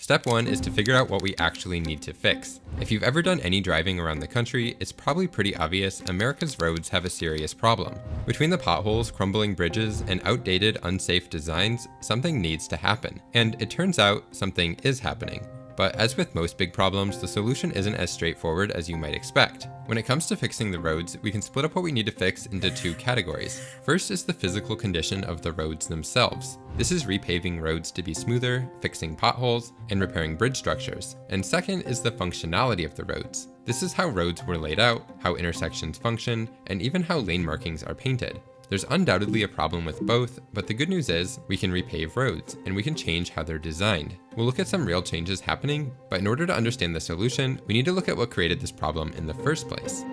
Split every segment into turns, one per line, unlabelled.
Step 1 is to figure out what we actually need to fix. If you've ever done any driving around the country, it's probably pretty obvious America's roads have a serious problem. Between the potholes, crumbling bridges, and outdated, unsafe designs, something needs to happen. And it turns out something is happening. But as with most big problems, the solution isn't as straightforward as you might expect. When it comes to fixing the roads, we can split up what we need to fix into two categories. First is the physical condition of the roads themselves. This is repaving roads to be smoother, fixing potholes, and repairing bridge structures. And second is the functionality of the roads. This is how roads were laid out, how intersections function, and even how lane markings are painted. There's undoubtedly a problem with both, but the good news is we can repave roads, and we can change how they're designed. We'll look at some real changes happening, but in order to understand the solution, we need to look at what created this problem in the first place.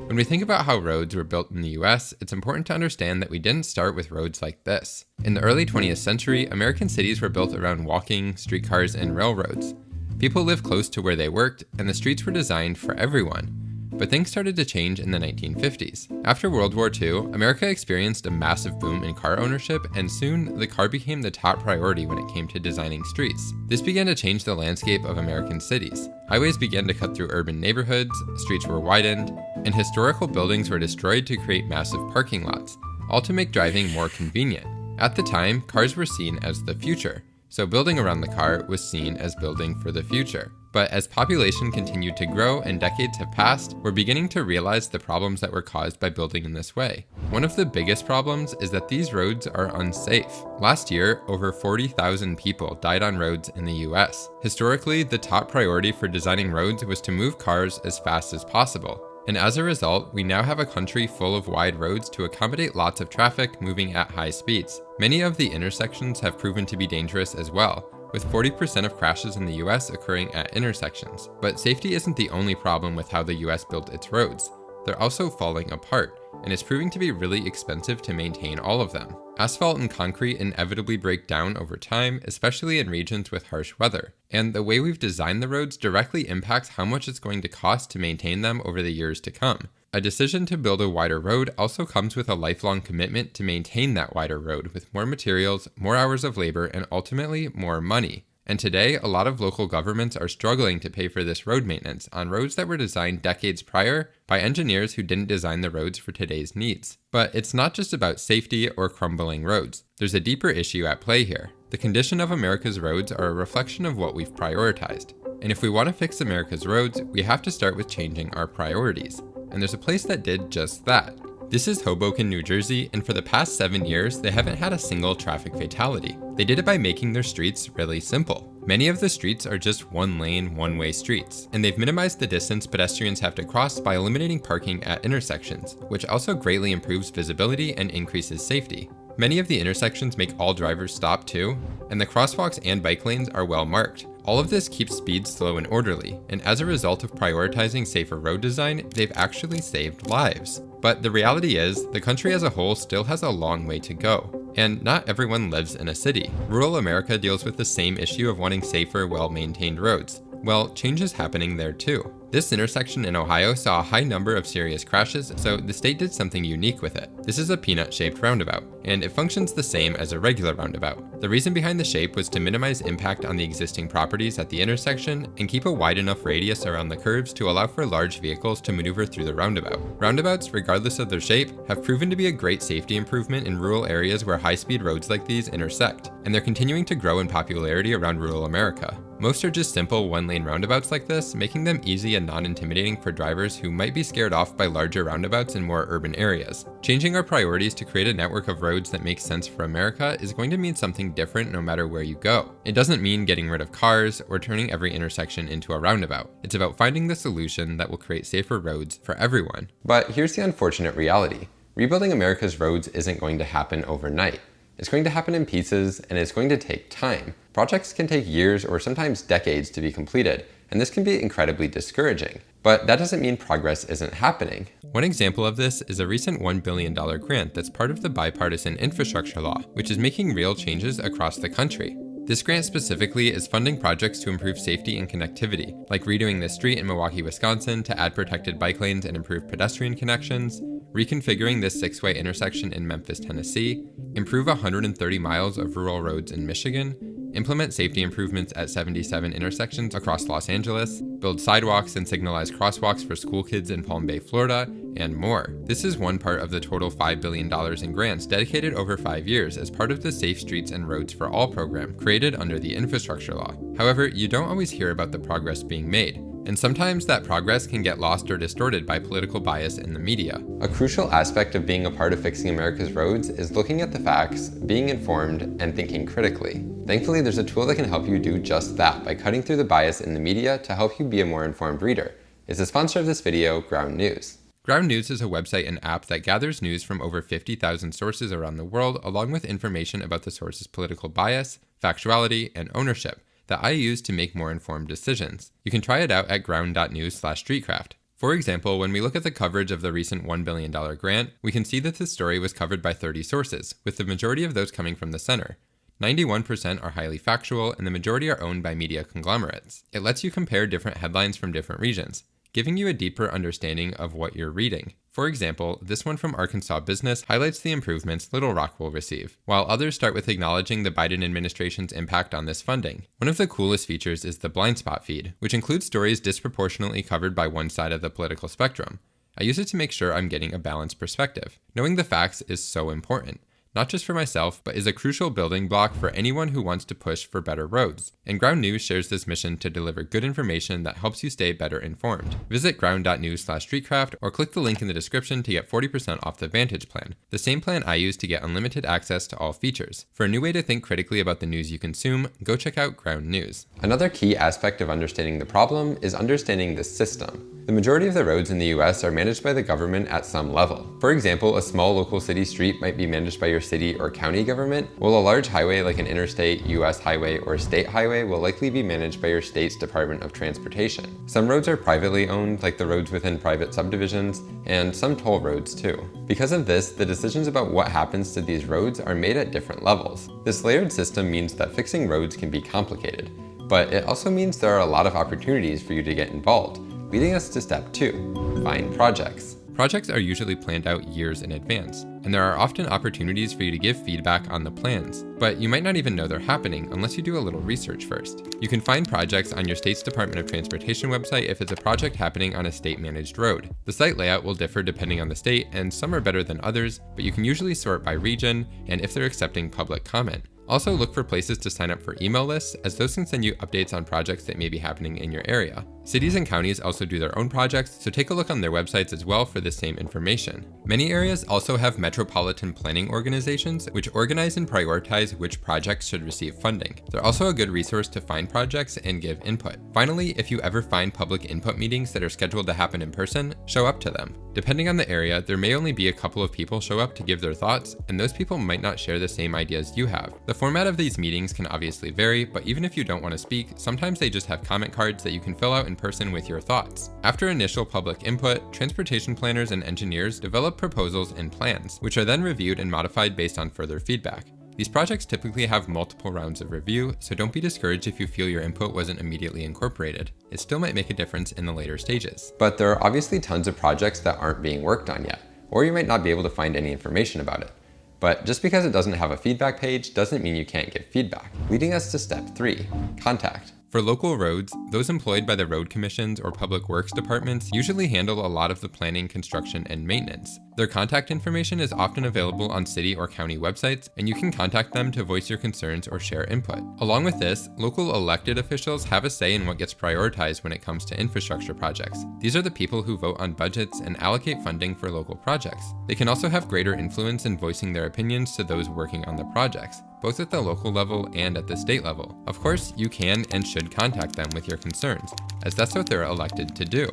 When we think about how roads were built in the US, it's important to understand that we didn't start with roads like this. In the early 20th century, American cities were built around walking, streetcars, and railroads. People lived close to where they worked, and the streets were designed for everyone. But things started to change in the 1950s. After World War II, America experienced a massive boom in car ownership, and soon the car became the top priority when it came to designing streets. This began to change the landscape of American cities. Highways began to cut through urban neighborhoods, streets were widened, and historical buildings were destroyed to create massive parking lots, all to make driving more convenient. At the time, cars were seen as the future, so building around the car was seen as building for the future. But as population continued to grow and decades have passed, we're beginning to realize the problems that were caused by building in this way. One of the biggest problems is that these roads are unsafe. Last year, over 40,000 people died on roads in the US. Historically, the top priority for designing roads was to move cars as fast as possible. And as a result, we now have a country full of wide roads to accommodate lots of traffic moving at high speeds. Many of the intersections have proven to be dangerous as well, with 40% of crashes in the US occurring at intersections. But safety isn't the only problem with how the US built its roads. They're also falling apart, and it's proving to be really expensive to maintain all of them. Asphalt and concrete inevitably break down over time, especially in regions with harsh weather. And the way we've designed the roads directly impacts how much it's going to cost to maintain them over the years to come. A decision to build a wider road also comes with a lifelong commitment to maintain that wider road with more materials, more hours of labor, and ultimately more money. And today, a lot of local governments are struggling to pay for this road maintenance on roads that were designed decades prior by engineers who didn't design the roads for today's needs. But it's not just about safety or crumbling roads. There's a deeper issue at play here. The condition of America's roads are a reflection of what we've prioritized. And if we want to fix America's roads, we have to start with changing our priorities. And there's a place that did just that. This is Hoboken, New Jersey, and for the past 7 years, they haven't had a single traffic fatality. They did it by making their streets really simple. Many of the streets are just one-lane, one-way streets, and they've minimized the distance pedestrians have to cross by eliminating parking at intersections, which also greatly improves visibility and increases safety. Many of the intersections make all drivers stop too, and the crosswalks and bike lanes are well marked. All of this keeps speed slow and orderly, and as a result of prioritizing safer road design, they've actually saved lives. But the reality is, the country as a whole still has a long way to go, and not everyone lives in a city. Rural America deals with the same issue of wanting safer, well-maintained roads. Well, change is happening there too. This intersection in Ohio saw a high number of serious crashes, so the state did something unique with it. This is a peanut-shaped roundabout, and it functions the same as a regular roundabout. The reason behind the shape was to minimize impact on the existing properties at the intersection and keep a wide enough radius around the curves to allow for large vehicles to maneuver through the roundabout. Roundabouts, regardless of their shape, have proven to be a great safety improvement in rural areas where high-speed roads like these intersect, and they're continuing to grow in popularity around rural America. Most are just simple one-lane roundabouts like this, making them easy and non-intimidating for drivers who might be scared off by larger roundabouts in more urban areas. Changing our priorities to create a network of roads that makes sense for America is going to mean something different no matter where you go. It doesn't mean getting rid of cars or turning every intersection into a roundabout. It's about finding the solution that will create safer roads for everyone. But here's the unfortunate reality. Rebuilding America's roads isn't going to happen overnight. It's going to happen in pieces, and it's going to take time. Projects can take years or sometimes decades to be completed, and this can be incredibly discouraging. But that doesn't mean progress isn't happening. One example of this is a recent $1 billion grant that's part of the Bipartisan Infrastructure Law, which is making real changes across the country. This grant specifically is funding projects to improve safety and connectivity, like redoing the street in Milwaukee, Wisconsin to add protected bike lanes and improve pedestrian connections, reconfiguring this 6-way intersection in Memphis, Tennessee, improve 130 miles of rural roads in Michigan, implement safety improvements at 77 intersections across Los Angeles, build sidewalks and signalized crosswalks for school kids in Palm Bay, Florida, and more. This is one part of the total $5 billion in grants dedicated over 5 years as part of the Safe Streets and Roads for All program created under the infrastructure law. However, you don't always hear about the progress being made, and sometimes that progress can get lost or distorted by political bias in the media. A crucial aspect of being a part of fixing America's roads is looking at the facts, being informed, and thinking critically. Thankfully, there's a tool that can help you do just that by cutting through the bias in the media to help you be a more informed reader. It's the sponsor of this video, Ground News. Ground News is a website and app that gathers news from over 50,000 sources around the world, along with information about the source's political bias, factuality, and ownership that I use to make more informed decisions. You can try it out at ground.news/streetcraft. For example, when we look at the coverage of the recent $1 billion grant, we can see that the story was covered by 30 sources, with the majority of those coming from the center. 91% are highly factual, and the majority are owned by media conglomerates. It lets you compare different headlines from different regions, giving you a deeper understanding of what you're reading. For example, this one from Arkansas Business highlights the improvements Little Rock will receive, while others start with acknowledging the Biden administration's impact on this funding. One of the coolest features is the blind spot feed, which includes stories disproportionately covered by one side of the political spectrum. I use it to make sure I'm getting a balanced perspective. Knowing the facts is so important, not just for myself, but is a crucial building block for anyone who wants to push for better roads. And Ground News shares this mission to deliver good information that helps you stay better informed. Visit ground.news/streetcraft or click the link in the description to get 40% off the Vantage plan, the same plan I use to get unlimited access to all features. For a new way to think critically about the news you consume, go check out Ground News. Another key aspect of understanding the problem is understanding the system. The majority of the roads in the US are managed by the government at some level. For example, a small local city street might be managed by your city or county government, while a large highway like an interstate, US highway, or state highway will likely be managed by your state's Department of Transportation. Some roads are privately owned, like the roads within private subdivisions, and some toll roads too. Because of this, the decisions about what happens to these roads are made at different levels. This layered system means that fixing roads can be complicated, but it also means there are a lot of opportunities for you to get involved, leading us to step 2, find projects. Projects are usually planned out years in advance, and there are often opportunities for you to give feedback on the plans, but you might not even know they're happening unless you do a little research first. You can find projects on your state's Department of Transportation website if it's a project happening on a state-managed road. The site layout will differ depending on the state, and some are better than others, but you can usually sort by region and if they're accepting public comment. Also look for places to sign up for email lists, as those can send you updates on projects that may be happening in your area. Cities and counties also do their own projects, so take a look on their websites as well for the same information. Many areas also have metropolitan planning organizations, which organize and prioritize which projects should receive funding. They're also a good resource to find projects and give input. Finally, if you ever find public input meetings that are scheduled to happen in person, show up to them. Depending on the area, there may only be a couple of people show up to give their thoughts, and those people might not share the same ideas you have. The format of these meetings can obviously vary, but even if you don't want to speak, sometimes they just have comment cards that you can fill out in person with your thoughts. After initial public input, transportation planners and engineers develop proposals and plans, which are then reviewed and modified based on further feedback. These projects typically have multiple rounds of review, so don't be discouraged if you feel your input wasn't immediately incorporated. It still might make a difference in the later stages. But there are obviously tons of projects that aren't being worked on yet, or you might not be able to find any information about it. But just because it doesn't have a feedback page doesn't mean you can't give feedback, leading us to step 3, contact. For local roads, those employed by the road commissions or public works departments usually handle a lot of the planning, construction, and maintenance. Their contact information is often available on city or county websites, and you can contact them to voice your concerns or share input. Along with this, local elected officials have a say in what gets prioritized when it comes to infrastructure projects. These are the people who vote on budgets and allocate funding for local projects. They can also have greater influence in voicing their opinions to those working on the projects, both at the local level and at the state level. Of course, you can and should contact them with your concerns, as that's what they're elected to do.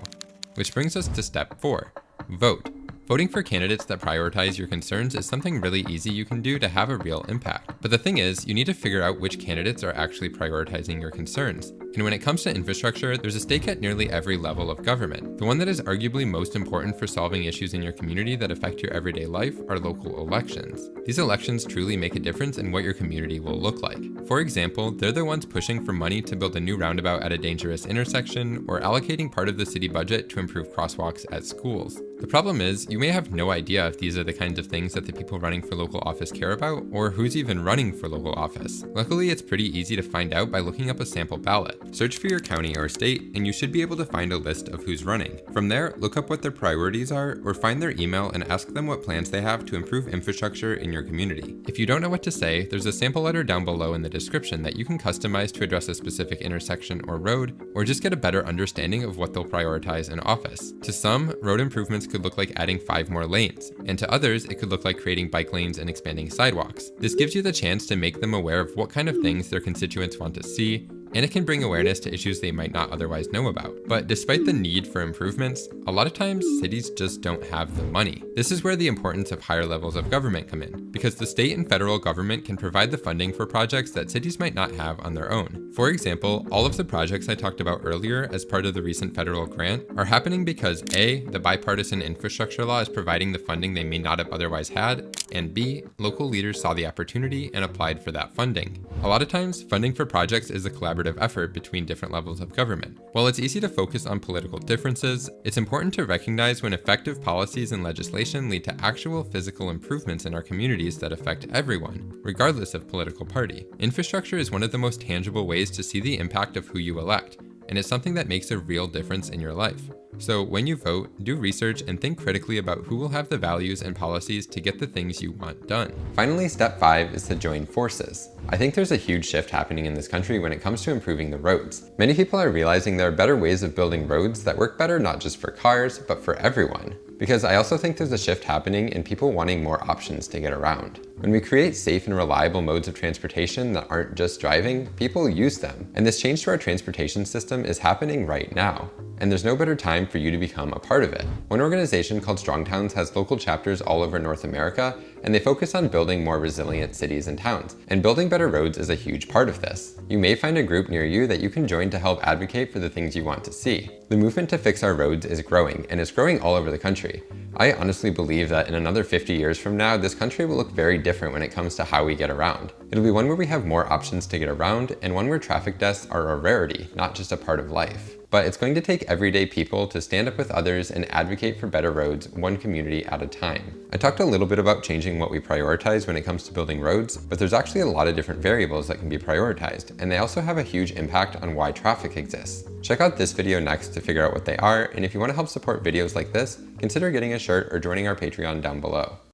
Which brings us to step 4, vote. Voting for candidates that prioritize your concerns is something really easy you can do to have a real impact. But the thing is, you need to figure out which candidates are actually prioritizing your concerns. And when it comes to infrastructure, there's a stake at nearly every level of government. The one that is arguably most important for solving issues in your community that affect your everyday life are local elections. These elections truly make a difference in what your community will look like. For example, they're the ones pushing for money to build a new roundabout at a dangerous intersection, or allocating part of the city budget to improve crosswalks at schools. The problem is, you may have no idea if these are the kinds of things that the people running for local office care about, or who's even running for local office. Luckily, it's pretty easy to find out by looking up a sample ballot. Search for your county or state, and you should be able to find a list of who's running. From there, look up what their priorities are, or find their email and ask them what plans they have to improve infrastructure in your community. If you don't know what to say, there's a sample letter down below in the description that you can customize to address a specific intersection or road, or just get a better understanding of what they'll prioritize in office. To some, road improvements could look like adding 5 more lanes, and to others, it could look like creating bike lanes and expanding sidewalks. This gives you the chance to make them aware of what kind of things their constituents want to see, and it can bring awareness to issues they might not otherwise know about. But despite the need for improvements, a lot of times cities just don't have the money. This is where the importance of higher levels of government come in, because the state and federal government can provide the funding for projects that cities might not have on their own. For example, all of the projects I talked about earlier as part of the recent federal grant are happening because A, the bipartisan infrastructure law is providing the funding they may not have otherwise had, and B, local leaders saw the opportunity and applied for that funding. A lot of times, funding for projects is a collaborative effort between different levels of government. While it's easy to focus on political differences, it's important to recognize when effective policies and legislation lead to actual physical improvements in our communities that affect everyone, regardless of political party. Infrastructure is one of the most tangible ways to see the impact of who you elect, and it's something that makes a real difference in your life. So when you vote, do research and think critically about who will have the values and policies to get the things you want done. Finally, step 5 is to join forces. I think there's a huge shift happening in this country when it comes to improving the roads. Many people are realizing there are better ways of building roads that work better not just for cars, but for everyone. Because I also think there's a shift happening in people wanting more options to get around. When we create safe and reliable modes of transportation that aren't just driving, people use them. And this change to our transportation system is happening right now. And there's no better time for you to become a part of it. One organization called Strong Towns has local chapters all over North America, and they focus on building more resilient cities and towns. And building better roads is a huge part of this. You may find a group near you that you can join to help advocate for the things you want to see. The movement to fix our roads is growing, and it's growing all over the country. I honestly believe that in another 50 years from now, this country will look very different when it comes to how we get around. It'll be one where we have more options to get around, and one where traffic deaths are a rarity, not just a part of life. But it's going to take everyday people to stand up with others and advocate for better roads, one community at a time. I talked a little bit about changing what we prioritize when it comes to building roads, but there's actually a lot of different variables that can be prioritized, and they also have a huge impact on why traffic exists. Check out this video next to figure out what they are, and if you want to help support videos like this, consider getting a shirt or joining our Patreon down below.